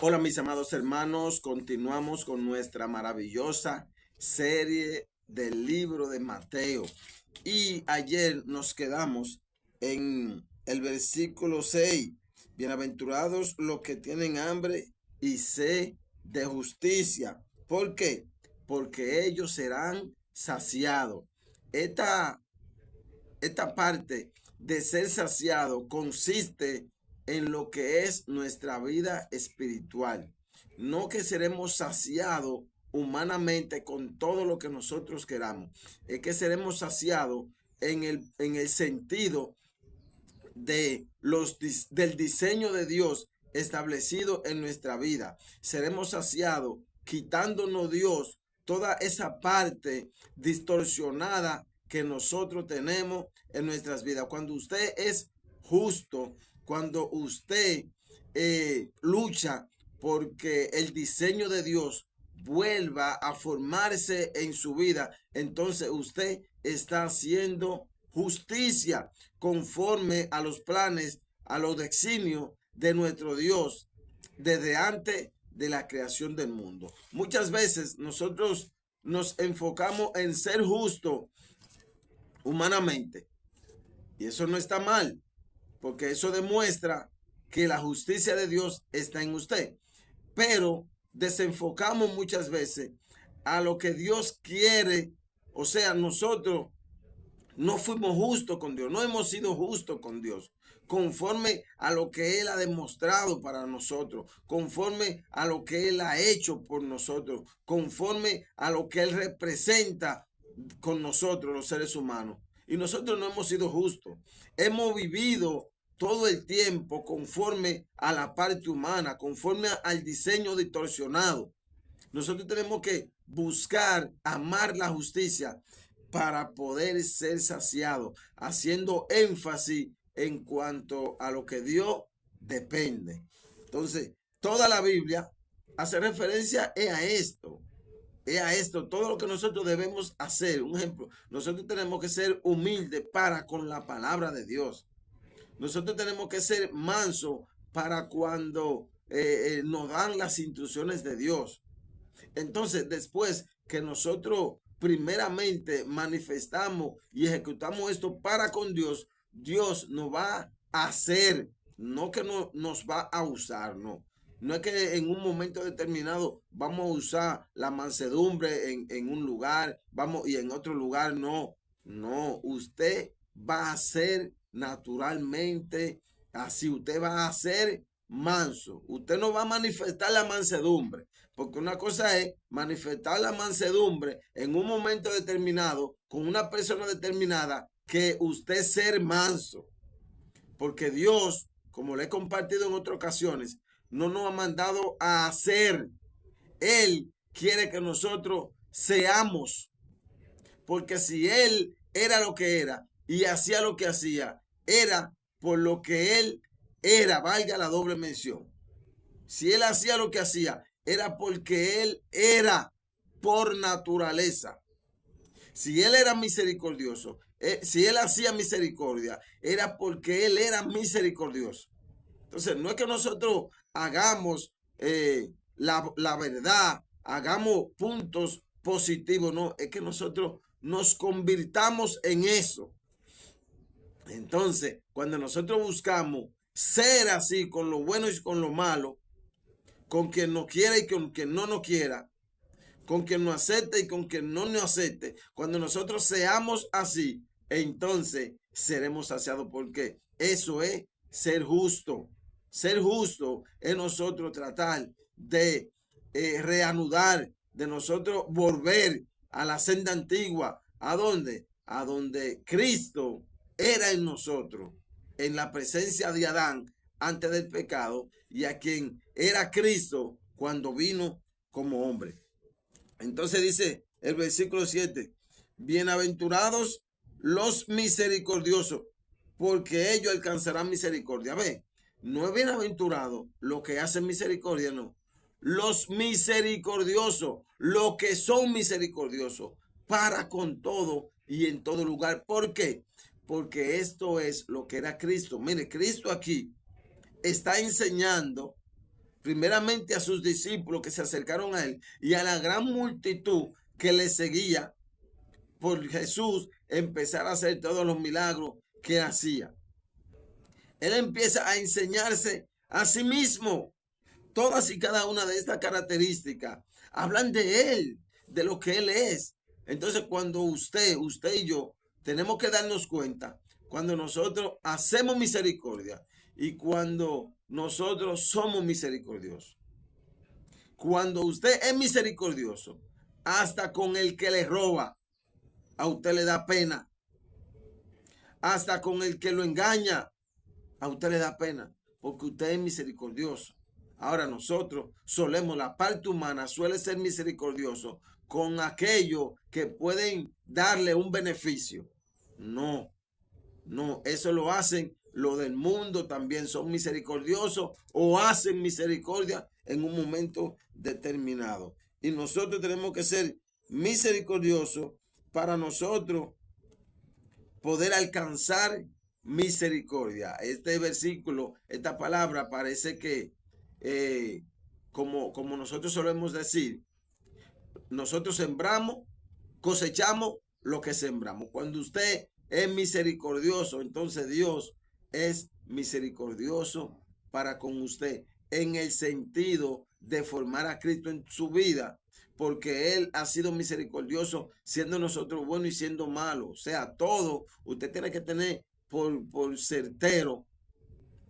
Hola mis amados hermanos, continuamos con nuestra maravillosa serie del libro de Mateo. Y ayer nos quedamos en el versículo 6. Bienaventurados los que tienen hambre y sed de justicia. ¿Por qué? Porque ellos serán saciados. Esta esta parte de ser saciado consiste en lo que es nuestra vida espiritual. No que seremos saciados humanamente con todo lo que nosotros queramos. Es que seremos saciados en el sentido del diseño de Dios establecido en nuestra vida. Seremos saciados quitándonos Dios toda esa parte distorsionada que nosotros tenemos en nuestras vidas. Cuando usted es justo, cuando usted lucha porque el diseño de Dios vuelva a formarse en su vida, entonces usted está haciendo justicia conforme a los planes, a los designios de nuestro Dios desde antes de la creación del mundo. Muchas veces nosotros nos enfocamos en ser justo humanamente y eso no está mal, porque eso demuestra que la justicia de Dios está en usted. Pero desenfocamos muchas veces a lo que Dios quiere. O sea, nosotros no fuimos justos con Dios, no hemos sido justos con Dios, conforme a lo que Él ha demostrado para nosotros, conforme a lo que Él ha hecho por nosotros, conforme a lo que Él representa con nosotros los seres humanos. Y nosotros no hemos sido justos, hemos vivido todo el tiempo conforme a la parte humana, conforme al diseño distorsionado. Nosotros tenemos que buscar amar la justicia para poder ser saciados, haciendo énfasis en cuanto a lo que Dios depende. Entonces, toda la Biblia hace referencia a esto, todo lo que nosotros debemos hacer. Un ejemplo, nosotros tenemos que ser humildes para con la palabra de Dios. Nosotros tenemos que ser mansos para cuando nos dan las instrucciones de Dios. Entonces, después que nosotros primeramente manifestamos y ejecutamos esto para con Dios, Dios nos va a hacer, no que no, nos va a usar, no. No es que en un momento determinado vamos a usar la mansedumbre en un lugar, vamos y en otro lugar no. No, usted va a ser naturalmente así, usted va a ser manso. Usted no va a manifestar la mansedumbre. Porque una cosa es manifestar la mansedumbre en un momento determinado con una persona determinada que usted ser manso. Porque Dios, como le he compartido en otras ocasiones, no nos ha mandado a hacer. Él quiere que nosotros seamos. Porque si Él era lo que era y hacía lo que hacía, era por lo que Él era, valga la doble mención. Si Él hacía lo que hacía, era porque Él era por naturaleza. Si Él era misericordioso, si Él hacía misericordia, era porque Él era misericordioso. Entonces, no es que nosotros hagamos la verdad, hagamos puntos positivos, no, es que nosotros nos convirtamos en eso. Entonces, cuando nosotros buscamos ser así con lo bueno y con lo malo, con quien nos quiera y con quien no nos quiera, con quien nos acepte y con quien no nos acepte, cuando nosotros seamos así, entonces seremos saciados, porque eso es ser justo. Ser justo es nosotros tratar de reanudar, de nosotros volver a la senda antigua. ¿A dónde? A donde Cristo era en nosotros, en la presencia de Adán antes del pecado, y a quien era Cristo cuando vino como hombre. Entonces dice el versículo 7, bienaventurados los misericordiosos, porque ellos alcanzarán misericordia. Ve, no es bienaventurado lo que hacen misericordia, no. Los misericordiosos, los que son misericordiosos, para con todo y en todo lugar. ¿Por qué? Porque esto es lo que era Cristo. Mire, Cristo aquí está enseñando primeramente a sus discípulos que se acercaron a él y a la gran multitud que le seguía por Jesús, empezar a hacer todos los milagros que hacía. Él empieza a enseñarse a sí mismo. Todas y cada una de estas características hablan de él, de lo que él es. Entonces, cuando usted y yo tenemos que darnos cuenta, cuando nosotros hacemos misericordia y cuando nosotros somos misericordiosos. Cuando usted es misericordioso, hasta con el que le roba, a usted le da pena. Hasta con el que lo engaña, a usted le da pena, porque usted es misericordioso. Ahora nosotros solemos, la parte humana suele ser misericordioso con aquellos que pueden darle un beneficio. No, no, eso lo hacen lo del mundo, también son misericordiosos o hacen misericordia en un momento determinado. Y nosotros tenemos que ser misericordiosos para nosotros poder alcanzar misericordia. Este versículo, esta palabra parece que, como nosotros solemos decir, nosotros sembramos, cosechamos lo que sembramos. Cuando usted es misericordioso, entonces Dios es misericordioso para con usted en el sentido de formar a Cristo en su vida, porque Él ha sido misericordioso siendo nosotros buenos y siendo malos. O sea, todo, usted tiene que tener por certero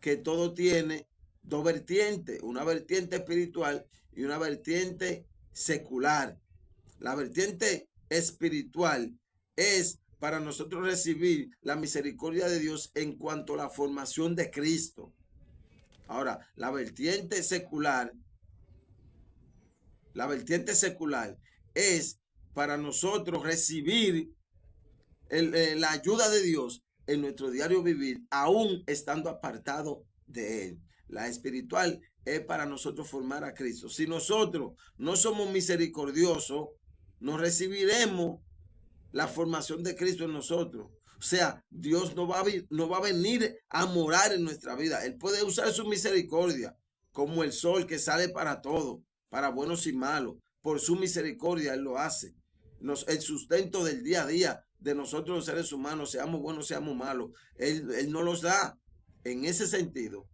que todo tiene dos vertientes, una vertiente espiritual y una vertiente secular. La vertiente espiritual es para nosotros recibir la misericordia de Dios en cuanto a la formación de Cristo. Ahora, la vertiente secular es para nosotros recibir la ayuda de Dios en nuestro diario vivir, aún estando apartado de Él. La espiritual es para nosotros formar a Cristo. Si nosotros no somos misericordiosos, no recibiremos la formación de Cristo en nosotros. O sea, Dios no va a venir a morar en nuestra vida. Él puede usar su misericordia como el sol que sale para todo, para buenos y malos. Por su misericordia Él lo hace. El sustento del día a día de nosotros los seres humanos, seamos buenos, seamos malos, Él nos los da. En ese sentido,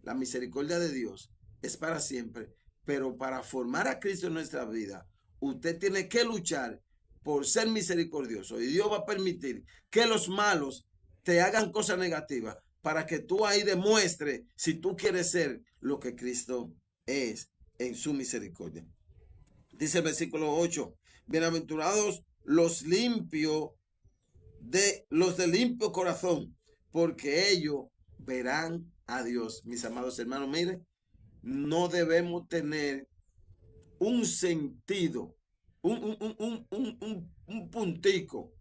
la misericordia de Dios es para siempre, pero para formar a Cristo en nuestra vida, usted tiene que luchar por ser misericordioso, y Dios va a permitir que los malos te hagan cosas negativas para que tú ahí demuestres si tú quieres ser lo que Cristo es en su misericordia. Dice el versículo 8, bienaventurados los limpios, los de limpio corazón, porque ellos verán a Dios. Mis amados hermanos, miren, no debemos tener un sentido, un puntico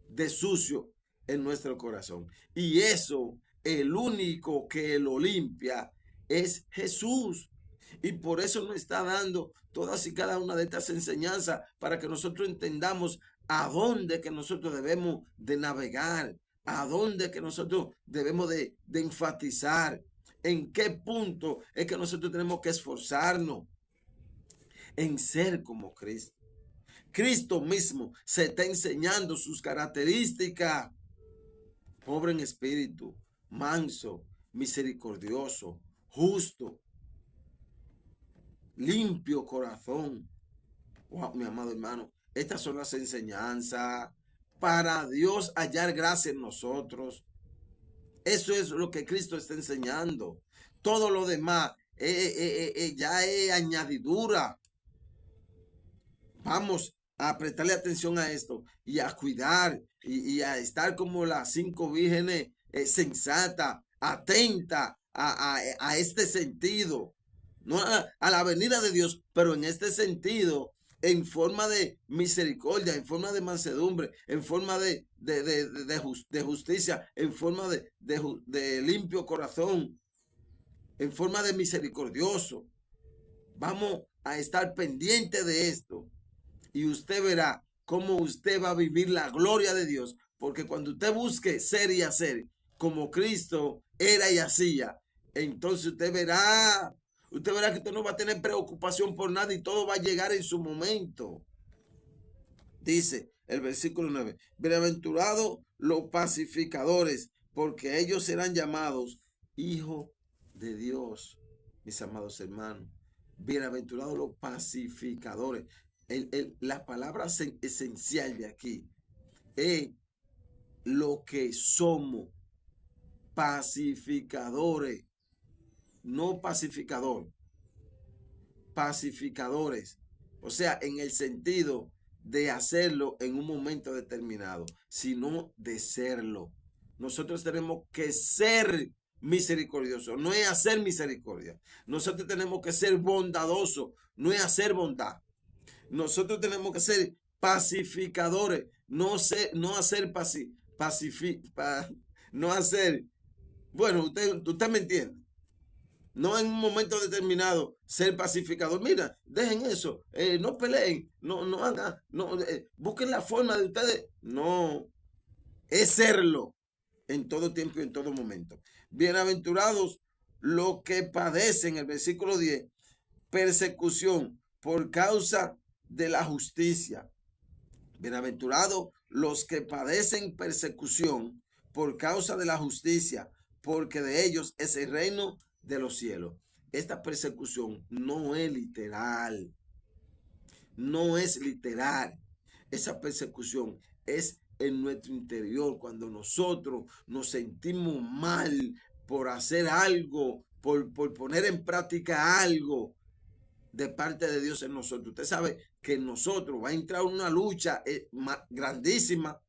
de sucio en nuestro corazón. Y eso, el único que lo limpia es Jesús. Y por eso nos está dando todas y cada una de estas enseñanzas para que nosotros entendamos a dónde que nosotros debemos de navegar, a dónde que nosotros debemos de enfatizar, en qué punto es que nosotros tenemos que esforzarnos en ser como Cristo. Cristo mismo se está enseñando sus características. Pobre en espíritu, manso, misericordioso, justo, limpio corazón. Wow, mi amado hermano, estas son las enseñanzas para Dios hallar gracia en nosotros. Eso es lo que Cristo está enseñando. Todo lo demás ya es añadidura. Vamos a prestarle atención a esto y a cuidar y a estar como las 5 vírgenes sensata, atenta a este sentido, no a la venida de Dios, pero en este sentido, en forma de misericordia, en forma de mansedumbre, en forma de justicia, en forma de limpio corazón, en forma de misericordioso. Vamos a estar pendiente de esto. Y usted verá cómo usted va a vivir la gloria de Dios. Porque cuando usted busque ser y hacer como Cristo era y hacía, entonces usted verá Usted verá que usted no va a tener preocupación por nada y todo va a llegar en su momento. Dice el versículo 9, bienaventurados los pacificadores, porque ellos serán llamados hijos de Dios. Mis amados hermanos, bienaventurados los pacificadores. La palabra esencial de aquí es lo que somos, pacificadores, no pacificador, pacificadores. O sea, en el sentido de hacerlo en un momento determinado, sino de serlo. Nosotros tenemos que ser misericordiosos, no es hacer misericordia. Nosotros tenemos que ser bondadosos, no es hacer bondad. Nosotros tenemos que ser pacificadores, no hacer no hacer, bueno, usted me entiende. No en un momento determinado ser pacificador. Mira, dejen eso, no peleen, no hagan, busquen la forma de ustedes. No, es serlo en todo tiempo y en todo momento. Bienaventurados los que padecen, el versículo 10, persecución por causa de la justicia. Bienaventurados los que padecen persecución por causa de la justicia, porque de ellos es el reino de los cielos. Esta persecución no es literal. No es literal. Esa persecución es en nuestro interior, cuando nosotros nos sentimos mal por hacer algo, por poner en práctica algo de parte de Dios en nosotros. Usted sabe que en nosotros va a entrar una lucha grandísima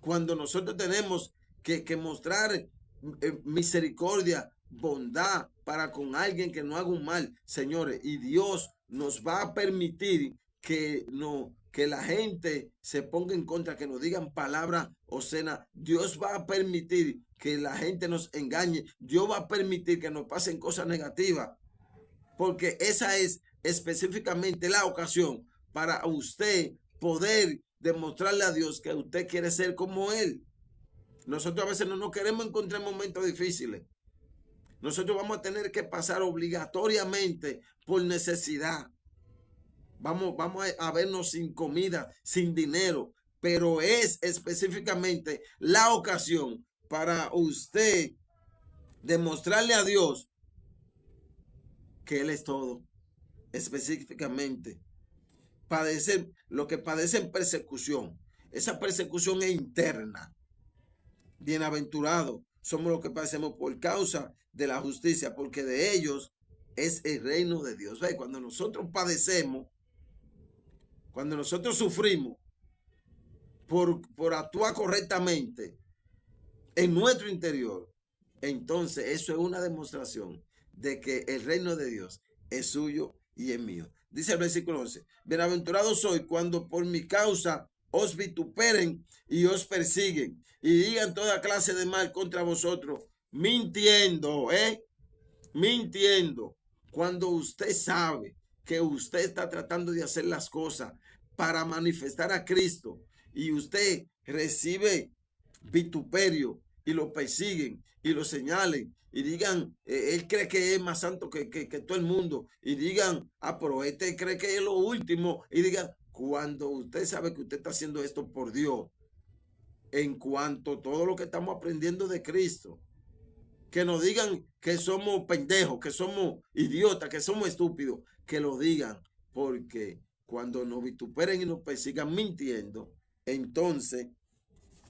cuando nosotros tenemos que mostrar misericordia, bondad para con alguien que no haga un mal, señores, y Dios nos va a permitir que la gente se ponga en contra, que nos digan palabras obscenas. Dios va a permitir que la gente nos engañe. Dios va a permitir que nos pasen cosas negativas, porque esa es específicamente la ocasión para usted poder demostrarle a Dios que usted quiere ser como Él. Nosotros a veces no nos queremos encontrar en momentos difíciles. Nosotros vamos a tener que pasar obligatoriamente por necesidad. Vamos a vernos sin comida, sin dinero, pero es específicamente la ocasión para usted demostrarle a Dios que Él es todo. Específicamente, lo que padecen persecución. Esa persecución es interna. Bienaventurados somos los que padecemos por causa de la justicia, porque de ellos es el reino de Dios. ¿Ve? Cuando nosotros padecemos, cuando nosotros sufrimos por actuar correctamente en nuestro interior, entonces eso es una demostración de que el reino de Dios es suyo y es mío. Dice el versículo 11, bienaventurado soy cuando por mi causa os vituperen y os persiguen y digan toda clase de mal contra vosotros, mintiendo, mintiendo. Cuando usted sabe que usted está tratando de hacer las cosas para manifestar a Cristo y usted recibe vituperio y lo persiguen y lo señalen y digan, él cree que es más santo que todo el mundo, y digan, pero este cree que es lo último, y digan, cuando usted sabe que usted está haciendo esto por Dios, en cuanto a todo lo que estamos aprendiendo de Cristo, que nos digan que somos pendejos, que somos idiotas, que somos estúpidos, que lo digan, porque cuando nos vituperen y nos persigan mintiendo, entonces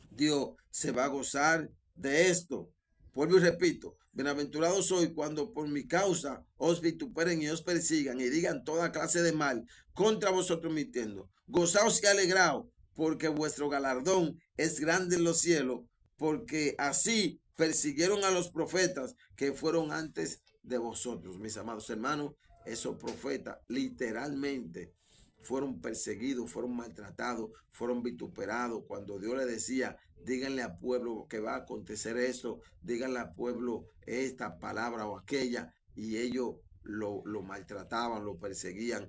Dios se va a gozar de esto. Vuelvo y repito, bienaventurado soy cuando por mi causa os vituperen y os persigan y digan toda clase de mal contra vosotros mintiendo. Gozaos y alegraos, porque vuestro galardón es grande en los cielos, porque así persiguieron a los profetas que fueron antes de vosotros. Mis amados hermanos, esos profetas literalmente fueron perseguidos, fueron maltratados, fueron vituperados. Cuando Dios le decía, díganle al pueblo que va a acontecer esto, díganle al pueblo esta palabra o aquella, y ellos lo maltrataban, lo perseguían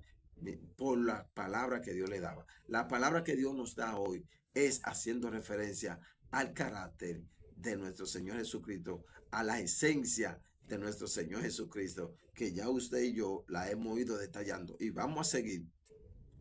por la palabra que Dios le daba. La palabra que Dios nos da hoy es haciendo referencia al carácter de nuestro Señor Jesucristo, a la esencia de nuestro Señor Jesucristo, que ya usted y yo la hemos ido detallando y vamos a seguir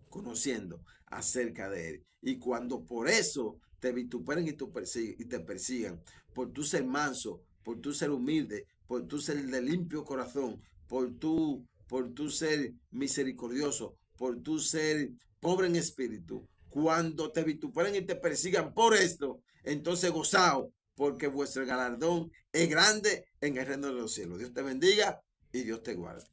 conociendo acerca de Él. Y cuando por eso te vituperen y te persigan, por tu ser manso, por tu ser humilde, por tu ser de limpio corazón, por tu ser misericordioso, por tu ser pobre en espíritu, cuando te vituperen y te persigan por esto, entonces gozaos, porque vuestro galardón es grande en el reino de los cielos. Dios te bendiga y Dios te guarde.